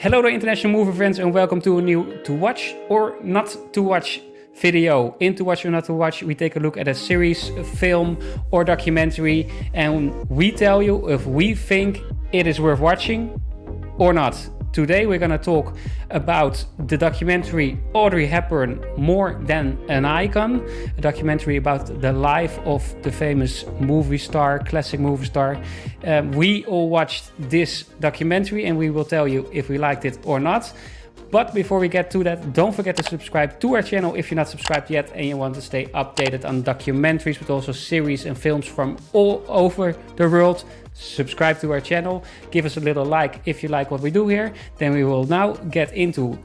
Hello there international movie friends and welcome to a new To Watch or Not To Watch video. In To Watch or Not To Watch we take a look at a series, a film or documentary and we tell you if we think it is worth watching or not. Today we're gonna talk about the documentary Audrey Hepburn, More Than an Icon, a documentary about the life of the famous movie star, classic movie star. We all watched this documentary and we will tell you if we liked it or not. But before we get to that, don't forget to subscribe to our channel if you're not subscribed yet and you want to stay updated on documentaries, but also series and films from all over the world. Subscribe to our channel, give us a little like if you like what we do here. Then we will now get into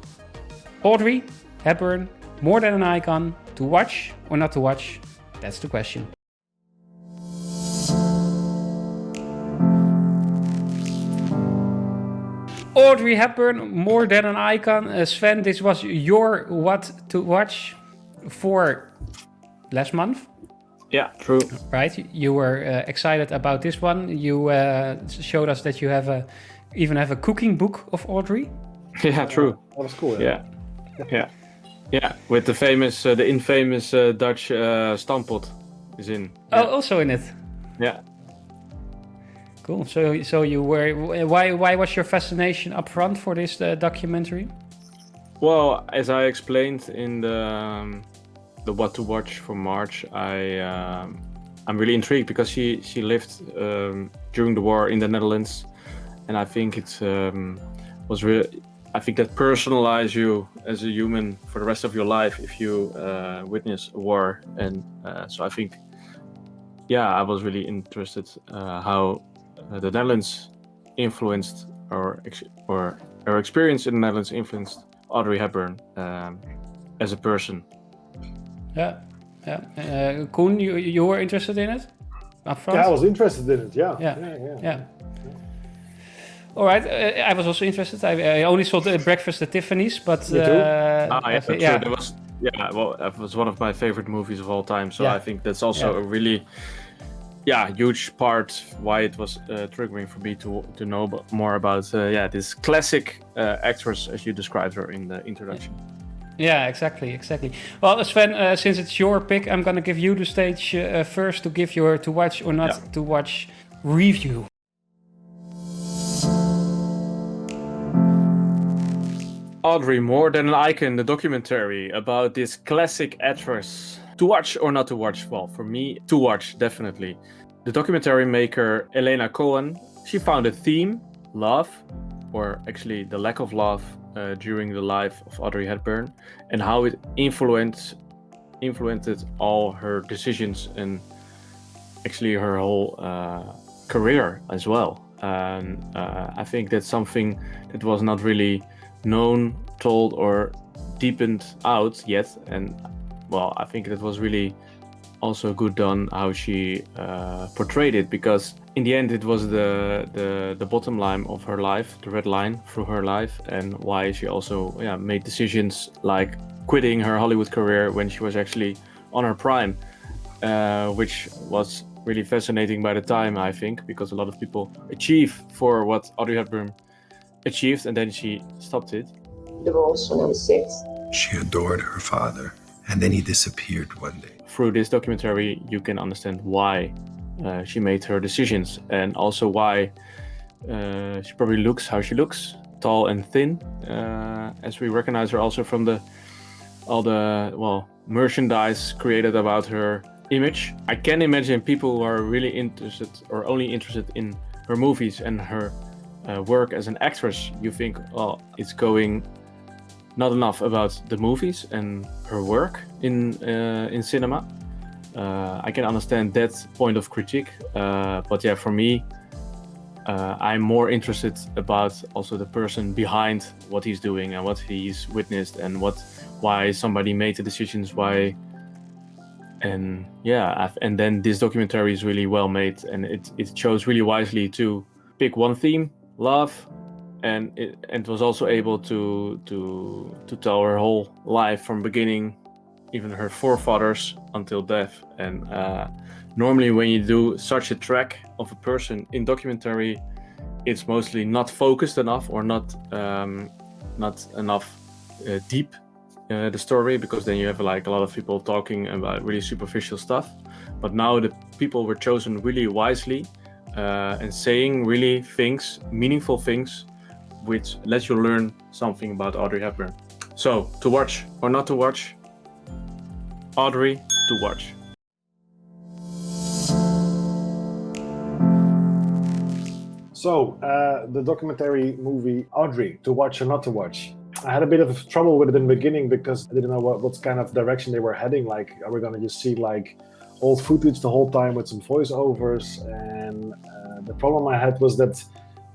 Audrey Hepburn, More Than an Icon. To watch or not to watch? That's the question. Audrey Hepburn, More Than an Icon. Sven, this was your what to watch for last month. Yeah, true. Right, you were excited about this one. You showed us that you have even have a cooking book of Audrey. Yeah, true. That was cool. Yeah, with the famous, the infamous Dutch stampot is in. Oh, also in it. Yeah. Cool. So you were. Why was your fascination up front for this documentary? Well, as I explained in the what to watch for March, I'm really intrigued because she lived during the war in the Netherlands, and I think it was really. I think that personalizes you as a human for the rest of your life if you witness a war, and so I think, yeah, I was really interested how the Netherlands influenced or her experience in the Netherlands influenced Audrey Hepburn as a person. Yeah. Koen, you were interested in it? Up front? Yeah, I was interested in it. Yeah. All right, I was also interested. I only saw the Breakfast at Tiffany's, but True. That was one of my favorite movies of all time. So I think that's also a really, huge part why it was triggering for me to know more about this classic actress as you described her in the introduction. Yeah, exactly. Well, Sven, since it's your pick, I'm gonna give you the stage first to give your to watch or not to watch review. Audrey, More Than an Icon, the documentary about this classic actress. To watch or not to watch? Well, for me, to watch, definitely. The documentary maker Elena Cohen, she found a theme, love, or actually the lack of love during the life of Audrey Hepburn, and how it influenced all her decisions and actually her whole career as well. And I think that's something that was not really known, told, or deepened out yet. And well, I think that was really also good done how she portrayed it, because in the end it was the bottom line of her life, the red line through her life, and why she also made decisions like quitting her Hollywood career when she was actually on her prime, which was really fascinating by the time, I think, because a lot of people achieve for what Audrey Hepburn achieved and then she stopped it. Divorce when I was 6. She adored her father, and then he disappeared one day. Through this documentary, you can understand why she made her decisions, and also why she probably looks how she looks, tall and thin, as we recognize her also from all the merchandise created about her image. I can imagine people who are really interested or only interested in her movies and her work as an actress. You think, well, it's going not enough about the movies and her work in cinema. I can understand that point of critique, but yeah, for me, I'm more interested about also the person behind what he's doing and what he's witnessed and why somebody made the decisions, why. And and then this documentary is really well made, and it chose really wisely to pick one theme, love, and it was also able to tell her whole life from beginning, even her forefathers until death. And normally when you do such a track of a person in documentary, it's mostly not focused enough or not enough deep the story, because then you have like a lot of people talking about really superficial stuff. But now the people were chosen really wisely and saying really things, meaningful things, which lets you learn something about Audrey Hepburn. So, to watch or not to watch? Audrey, to watch. So, the documentary movie Audrey, to watch or not to watch. I had a bit of trouble with it in the beginning because I didn't know what kind of direction they were heading. Like, are we gonna just see like old footage the whole time with some voiceovers? And the problem I had was that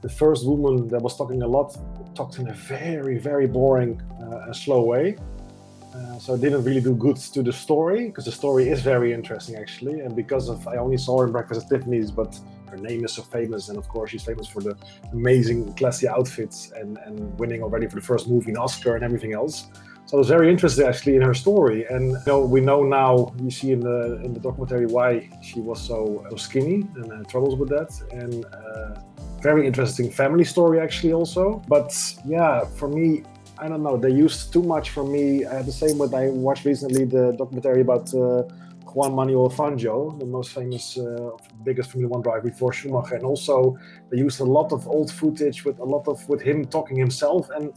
the first woman that was talking a lot talked in a very, very boring and slow way. So it didn't really do good to the story, because the story is very interesting actually. And because of, I only saw her in Breakfast at Tiffany's, but her name is so famous, and of course she's famous for the amazing classy outfits and winning already for the first movie an Oscar and everything else. So I was very interested actually in her story, and we know now, you see in the documentary why she was so skinny and had troubles with that, and very interesting family story actually also. But yeah, for me, I don't know, they used too much for me. I had the same with, I watched recently the documentary about Juan Manuel Fangio, the most famous, biggest Formula 1 driver before Schumacher, and also they used a lot of old footage with him talking himself. And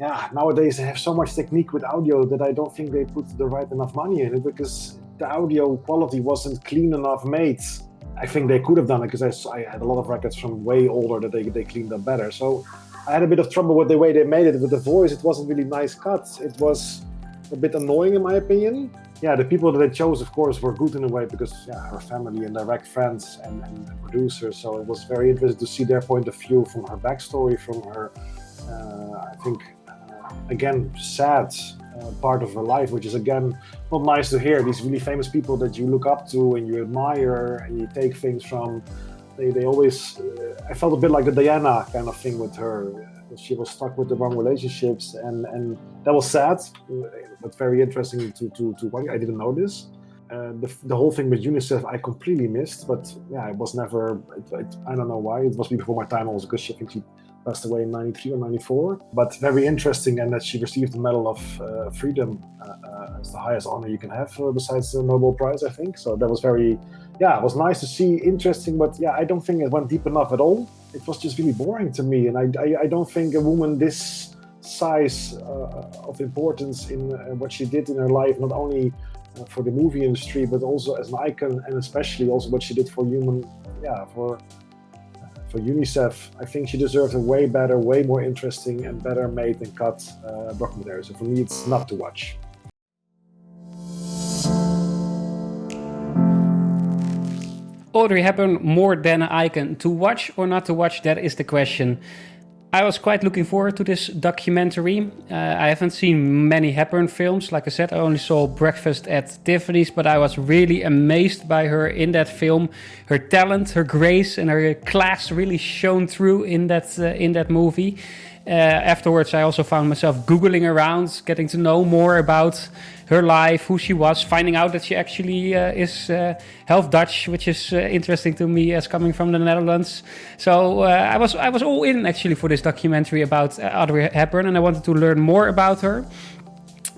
yeah, nowadays they have so much technique with audio that I don't think they put the right enough money in it, because the audio quality wasn't clean enough made. I think they could have done it, because I had a lot of records from way older that they cleaned up better. So I had a bit of trouble with the way they made it. With the voice, it wasn't really nice cut. It was a bit annoying in my opinion. Yeah, the people that they chose, of course, were good in a way, because her family and direct friends and producers. So it was very interesting to see their point of view from her backstory, from her, I think, again, sad part of her life, which is again not nice to hear. These really famous people that you look up to and you admire and you take things from, they always, I felt a bit like the Diana kind of thing with her. She was stuck with the wrong relationships, and that was sad, but very interesting to watch. I didn't know this. The whole thing with UNICEF I completely missed, but yeah, it was never, I don't know why, it must be before my time also, because I think she passed away in 93 or 94, but very interesting. And that she received the Medal of Freedom as the highest honor you can have besides the Nobel Prize, I think. So that was very, yeah, it was nice to see, interesting, but yeah, I don't think it went deep enough at all. It was just really boring to me, and I don't think a woman this size of importance in what she did in her life, not only for the movie industry, but also as an icon, and especially also what she did for for UNICEF. I think she deserves a way better, way more interesting and better made and cut documentary. So for me, it's not to watch. Audrey Hepburn, more than an icon. To watch or not to watch, that is the question. I was quite looking forward to this documentary. I haven't seen many Hepburn films. Like I said, I only saw Breakfast at Tiffany's, but I was really amazed by her in that film. Her talent, her grace, and her class really shone through in that movie. Afterwards, I also found myself Googling around, getting to know more about her life, who she was, finding out that she actually is half Dutch, which is interesting to me as coming from the Netherlands. So I was all in actually for this documentary about Audrey Hepburn, and I wanted to learn more about her.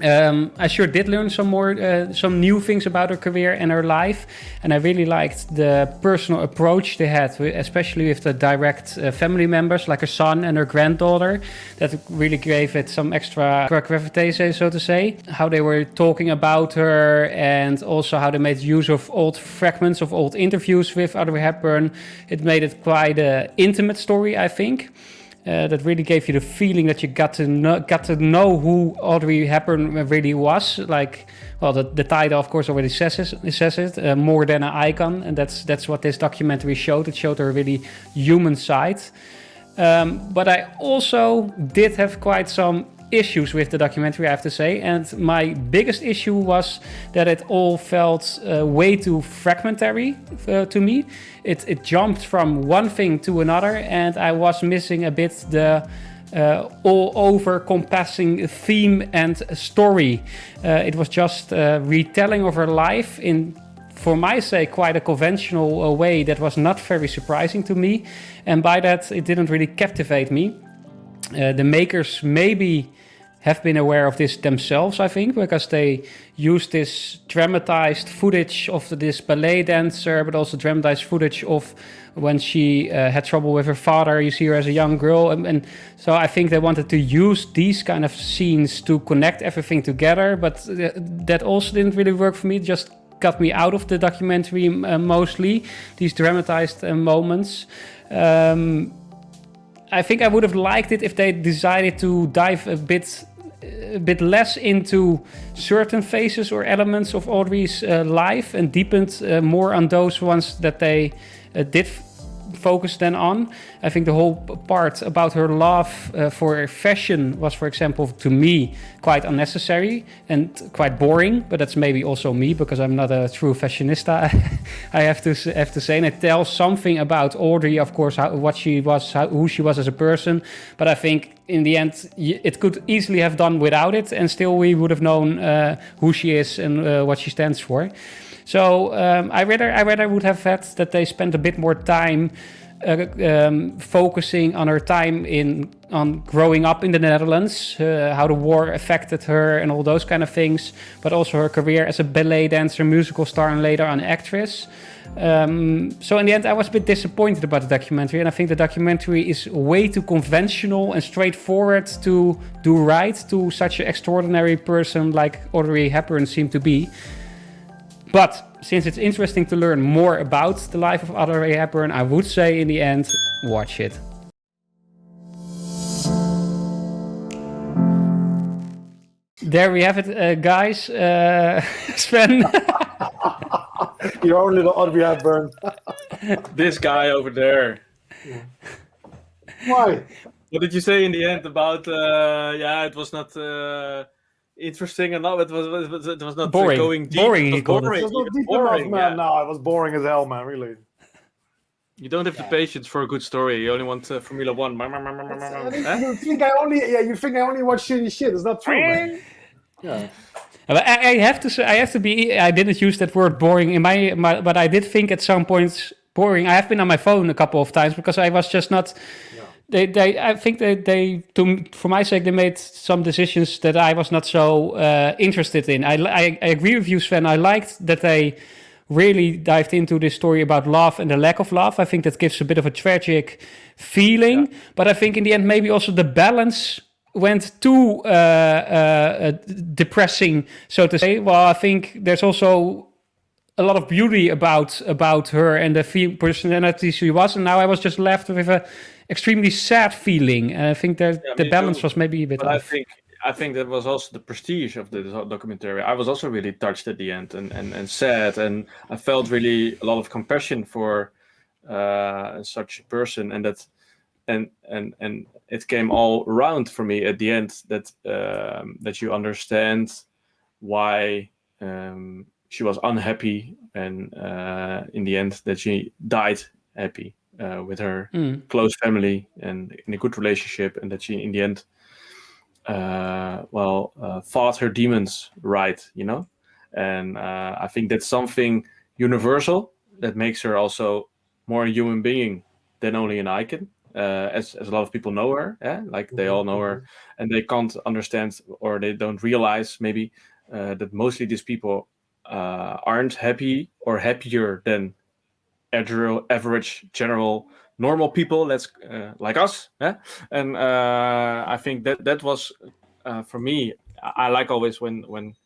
I sure did learn some new things about her career and her life, and I really liked the personal approach they had, especially with the direct family members like her son and her granddaughter. That really gave it some extra gravitas, so to say. How they were talking about her, and also how they made use of old fragments of old interviews with Audrey Hepburn. It made it quite an intimate story, I think. That really gave you the feeling that you got to know who Audrey Hepburn really was. Like, well, the title, of course, already says it, more than an icon, and that's what this documentary showed. It showed her really human side. But I also did have quite some issues with the documentary, I have to say, and my biggest issue was that it all felt way too fragmentary to me. It jumped from one thing to another, and I was missing a bit the all-over-compassing theme and story. It was just a retelling of her life in for my sake, quite a conventional way that was not very surprising to me. And by that, it didn't really captivate me. The makers maybe have been aware of this themselves, I think, because they used this dramatized footage of this ballet dancer, but also dramatized footage of when she had trouble with her father. You see her as a young girl. And so I think they wanted to use these kind of scenes to connect everything together, but that also didn't really work for me. It just got me out of the documentary mostly, these dramatized moments. I think I would have liked it if they decided to dive a bit less into certain phases or elements of Audrey's life and deepened more on those ones that they did focus then on. I think the whole part about her love for fashion was, for example, to me, quite unnecessary and quite boring, but that's maybe also me because I'm not a true fashionista, I have to say. And it tells something about Audrey, of course, what she was, who she was as a person, but I think in the end, it could easily have done without it, and still we would have known who she is and what she stands for. So I rather would have had that they spent a bit more time focusing on her time on growing up in the Netherlands, how the war affected her and all those kind of things, but also her career as a ballet dancer, musical star, and later an actress. So in the end, I was a bit disappointed about the documentary, and I think the documentary is way too conventional and straightforward to do right to such an extraordinary person like Audrey Hepburn seemed to be. But since it's interesting to learn more about the life of Audrey Hepburn, I would say in the end, watch it. There we have it, guys. Sven. Your own little Audrey Hepburn. This guy over there. Why? What did you say in the end about? It was not interesting enough. It was not boring. Going deep. Boring. It was boring. It was not deep boring, enough, man. yeah. No, it was boring as hell, man. Really. You don't have the patience for a good story. You only want Formula One. You think I only watch shitty shit? It's not true, man. Yeah. But I have to say, I didn't use that word boring in my but I did think at some points boring. I have been on my phone a couple of times because I was just not. I think for my sake, they made some decisions that I was not so interested in. I agree with you, Sven. I liked that they really dived into this story about love and the lack of love. I think that gives a bit of a tragic feeling. Yeah. But I think in the end, maybe also the balance went too depressing, so to say. Well, I think there's also a lot of beauty about her and the personality she was, and now I was just left with a extremely sad feeling. And I think that the balance was maybe a bit off. I think that was also the prestige of the documentary. I was also really touched at the end and sad, and I felt really a lot of compassion for such a person, and that and it came all around for me at the end that you understand why she was unhappy, and in the end that she died happy with her close family and in a good relationship, and that she in the end fought her demons right, and I think that's something universal that makes her also more a human being than only an icon. As a lot of people know her, like they all know her, and they can't understand or they don't realize maybe that mostly these people aren't happy or happier than average, general, normal people. That's like us, and I think that was for me. I like always when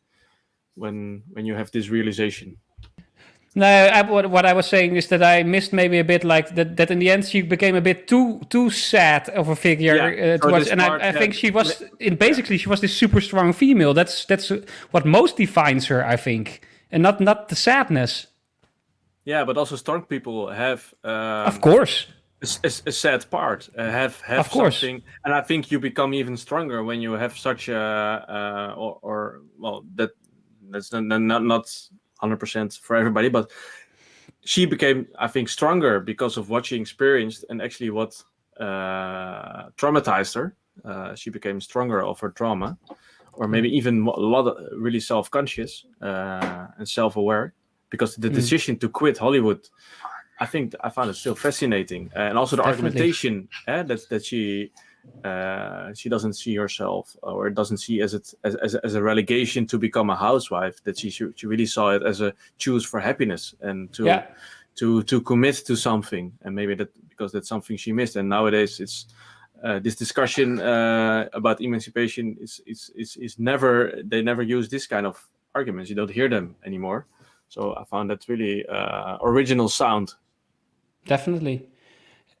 you have this realization. No, what I was saying is that I missed maybe a bit like that in the end she became a bit too sad of a figure to watch, and I think she was she was this super strong female. That's what most defines her, I think, and not the sadness. Yeah, but also strong people have of course a sad part, have of course something, and I think you become even stronger when you have such that's not 100% for everybody, but she became, I think, stronger because of what she experienced and actually what traumatized her. She became stronger of her trauma, or maybe even a lot of really self-conscious and self-aware. because the decision to quit Hollywood, I think I found it still fascinating, and also the Definitely. argumentation that she doesn't see herself, or doesn't see as a relegation to become a housewife. That she really saw it as a choose for happiness and to commit to something, and maybe that because that's something she missed. And nowadays it's this discussion about emancipation is never, they never use this kind of arguments. You don't hear them anymore. So I found that really original sound. Definitely.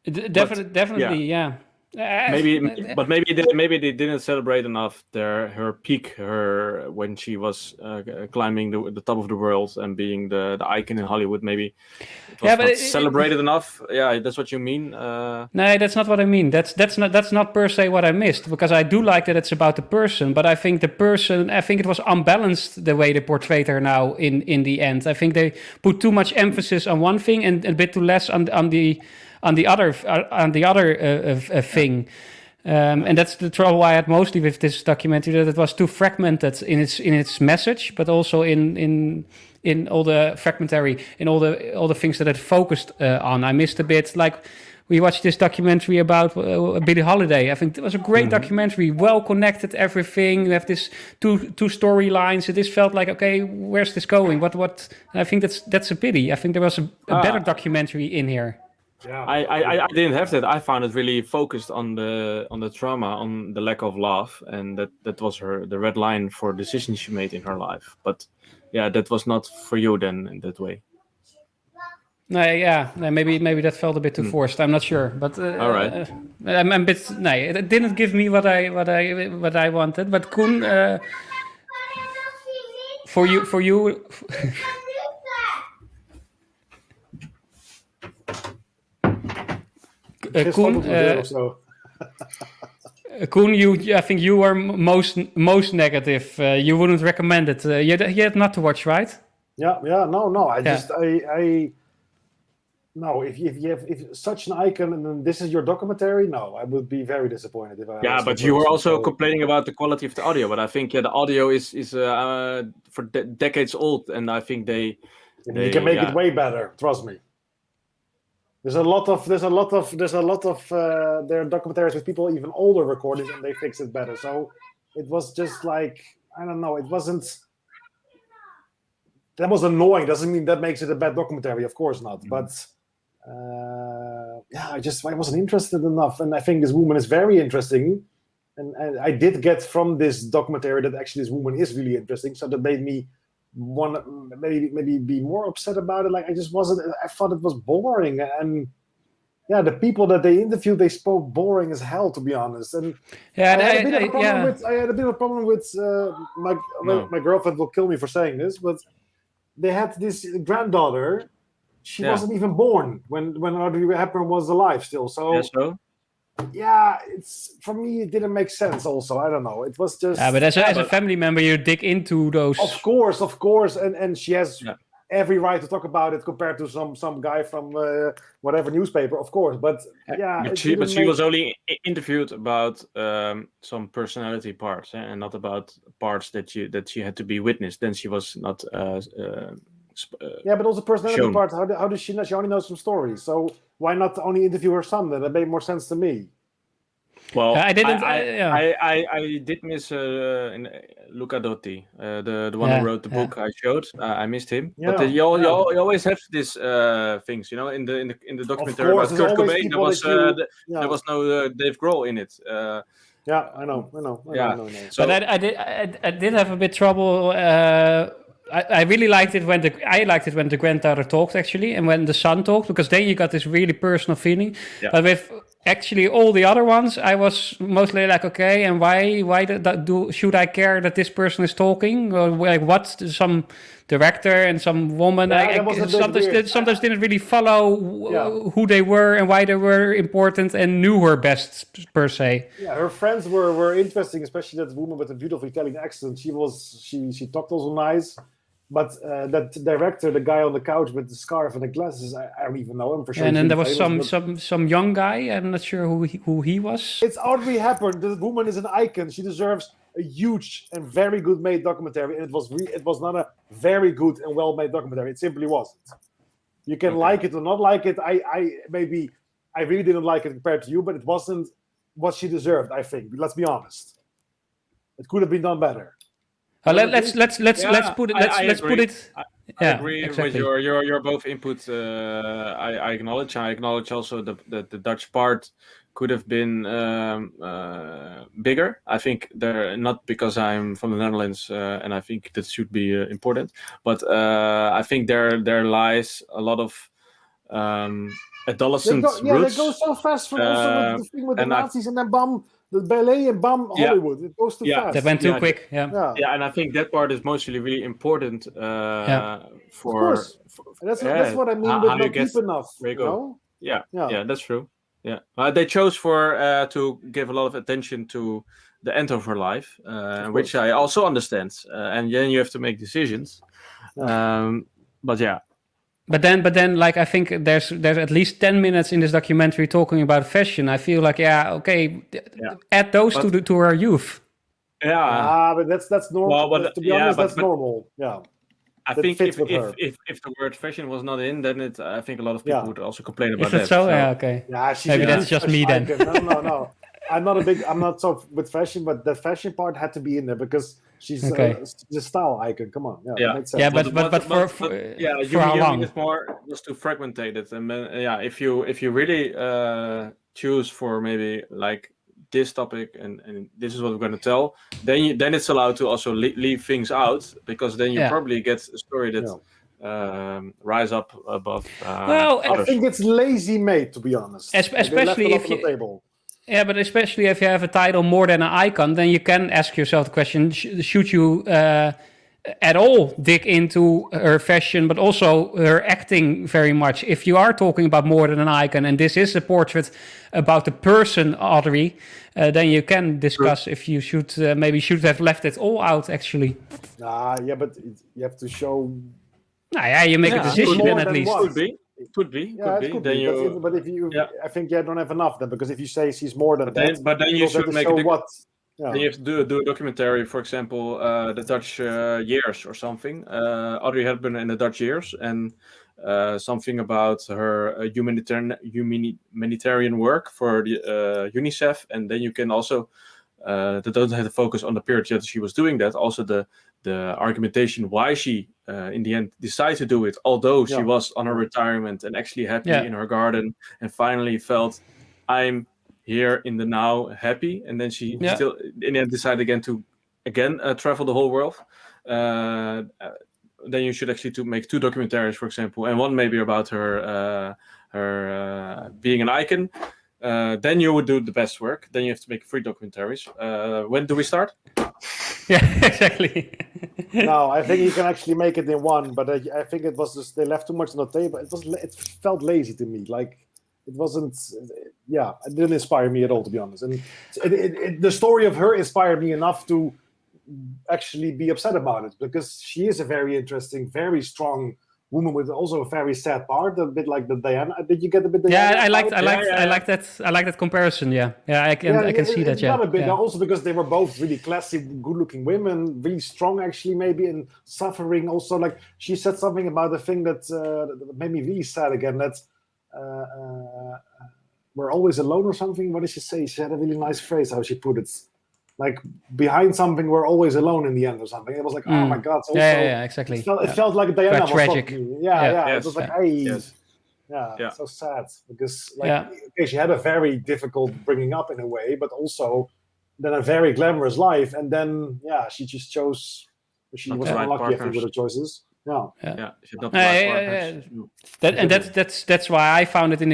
Definitely, yeah. Maybe they didn't celebrate enough her peak, when she was climbing the top of the world and being the icon in Hollywood. Maybe it was not celebrated enough. Yeah, that's what you mean. No, that's not what I mean. That's not per se what I missed, because I do like that it's about the person, but I think it was unbalanced the way they portrayed her now in the end. I think they put too much emphasis on one thing and a bit too less on the other thing, and that's the trouble I had mostly with this documentary, that it was too fragmented in its message, but also in all the fragmentary, in all the things that it focused on. I missed a bit. Like, we watched this documentary about Billie Holiday. I think it was a great documentary, well connected, everything. You have this two storylines. It just felt like, okay, where's this going? What? I think that's a pity. I think there was a better documentary in here. Yeah, I didn't have that. I found it really focused on the trauma, on the lack of love, and that was the red line for decisions she made in her life. But yeah, that was not for you then in that way. No, yeah, maybe that felt a bit too forced. I'm not sure, but all right. I'm a bit. No, it didn't give me what I wanted. But Koen, for you. Koen, I think you were most negative. You wouldn't recommend it. You had not to watch, right? No. No, if you have such an icon and then this is your documentary, no, I would be very disappointed if I. Yeah, but you were also complaining about the quality of the audio. But I think the audio is for decades old, and I think they can make it way better. Trust me. There's a lot of their documentaries with people even older recordings, and they fix it better. So it was just like, I don't know, it wasn't. That was annoying. Doesn't mean that makes it a bad documentary, of course not. But I wasn't interested enough, and I think this woman is very interesting, and I did get from this documentary that actually this woman is really interesting. So that made me want maybe be more upset about it. Like, I just wasn't. I thought it was boring, and yeah, the people that they interviewed, they spoke boring as hell, to be honest. And I had a bit of a problem with my girlfriend will kill me for saying this, but they had this granddaughter. She wasn't even born when Audrey Hepburn was alive still. So it's, for me, it didn't make sense. Also, I don't know. It was just. Yeah, but as a family member, you dig into those. Of course, and she has every right to talk about it compared to some guy from whatever newspaper, of course. But she was only interviewed about some personality parts, and not about parts that she had to be witnessed. Then she was not. But also personality parts. How does she know? She only knows some stories. So why not only interview her son? That made more sense to me. Well, I didn't. I did miss Luca Dotti, the one who wrote the book I showed. I missed him. Yeah, but you always have these things, in the documentary about Kurt Cobain. There was no Dave Grohl in it. I know. So, but I did have a bit trouble. I really liked it when the granddaughter talked, actually, and when the son talked, because then you got this really personal feeling. Yeah. But with actually all the other ones, I was mostly like, okay, and why should I care that this person is talking? Or like, what? Some director and some woman. Sometimes didn't really follow who they were and why they were important and knew her best, per se. Yeah, her friends were interesting, especially that woman with a beautiful Italian accent. She talked also nice. But that director, the guy on the couch with the scarf and the glasses, I don't even know him for sure. And then there was some young guy. I'm not sure who he was. It's Audrey Hepburn. The woman is an icon. She deserves a huge and very good made documentary, and it was not a very good and well made documentary. It simply wasn't. You can like it or not like it. I really didn't like it compared to you, but it wasn't what she deserved. I think. Let's be honest. It could have been done better. Let's put it. I agree with your both input. I acknowledge. I acknowledge also the Dutch part could have been bigger. I think they're not because I'm from the Netherlands, and I think that should be important. But I think there lies a lot of adolescent roots. They go so fast from also the thing with the Nazis and then bam, the ballet and bam, Hollywood. It goes too fast. That went too quick. Yeah, and I think that part is mostly really important for. That's what I mean with not deep enough. You know? Yeah, that's true. Yeah, they chose to give a lot of attention to the end of her life, which I also understand. And then you have to make decisions. But yeah. But then, like I think there's at least 10 minutes in this documentary talking about fashion. I feel like add those to our youth. Yeah, but that's normal. Well, to be honest, that's normal. Yeah. I think if the word fashion was not in, then I think a lot of people would also complain about that. So? Yeah, okay. Yeah, maybe that's just me then. No. I'm not so with fashion, but the fashion part had to be in there because she's a style icon. Come on, that makes sense. Yeah, but for how long? It's more just to fragmentate it, and if you really choose for maybe like this topic and this is what we're going to tell, then it's allowed to also leave things out, because then you probably get a story that rise up above I think it's lazy made, to be honest, especially if you but especially if you have a title more than an icon, then you can ask yourself the question, should you at all dig into her fashion, but also her acting very much? If you are talking about more than an icon, and this is a portrait about the person Audrey, then you can discuss if you should have left it all out, actually. But you have to show... you make a decision then at least. Could be. But if you, I think you don't have enough then, because if you say she's more than that, but then you should make what. Then you have to do a documentary, for example, the Dutch years or something. Audrey Hepburn in the Dutch years, and something about her humanitarian work for the UNICEF, and then you can also that doesn't have to focus on the period that she was doing that. Also the argumentation why she in the end decided to do it, although she was on her retirement and actually happy in her garden, and finally felt, I'm here in the now, happy. And then she still in the end decided to travel the whole world. Then you should actually make 2 documentaries, for example, and one maybe about her being an icon. Then you would do the best work. Then you have to make 3 documentaries. When do we start? Yeah, exactly. No, I think you can actually make it in one, but I think it was just they left too much on the table. It felt lazy to me. Like it wasn't. It didn't inspire me at all, to be honest. And the story of her inspired me enough to actually be upset about it, because she is a very interesting, very strong woman with also a very sad part, a bit like the Diana. Did you get a bit? I like that comparison. I can see that. Not a bit, also because they were both really classy, good-looking women, really strong actually, maybe, and suffering. Also, like she said something about the thing that made me really sad again. That we're always alone or something. What did she say? She had a really nice phrase how she put it. Like behind something, we're always alone in the end or something. It was like, oh my God. Also, exactly. It felt like Diana was tragic. It was like, so sad, because she had a very difficult bringing up in a way, but also then a very glamorous life, and then she just chose. She was unlucky, I think, with her choices. That's why I found it in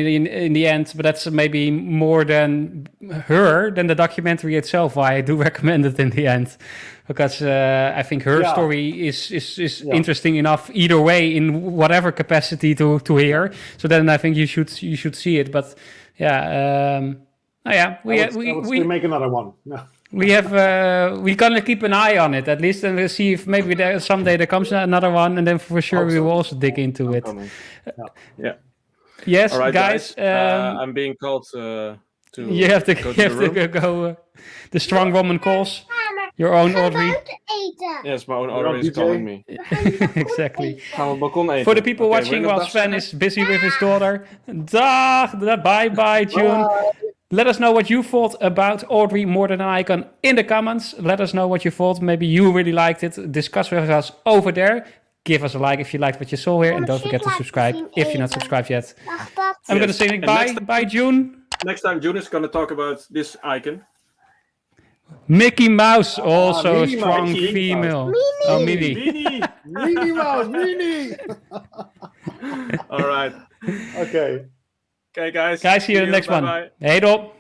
the end, but that's maybe more than the documentary itself, why I do recommend it in the end, because I think her story is interesting enough either way, in whatever capacity to hear. So then I think you should see it. But we make another one. We're gonna keep an eye on it at least, and we'll see if maybe someday there comes another one, and then for sure we will also dig into it. Yes, all right, guys. I'm being called to. You have to go. The strong woman calls. Your own Audrey. Yes, my own You're Audrey on is DJ? calling me. Exactly. Gaan we op het balkon eten? For the people Oké, watching wil je while nog Sven dag is busy with his daughter. Bye, June. Let us know what you thought about Audrey More Than an Icon in the comments. Let us know what you thought. Maybe you really liked it. Discuss with us over there. Give us a like if you liked what you saw here. And don't forget to subscribe if you're not subscribed yet. I'm going to say bye. Bye, June. Next time, June is going to talk about this icon. Mickey Mouse, also a Minnie strong Mouse. female. Oh, Minnie. Minnie! Minnie Mouse, Minnie. All right. Okay. Okay, guys. Guys, see you in the next one. Bye-bye. Hey, Dop.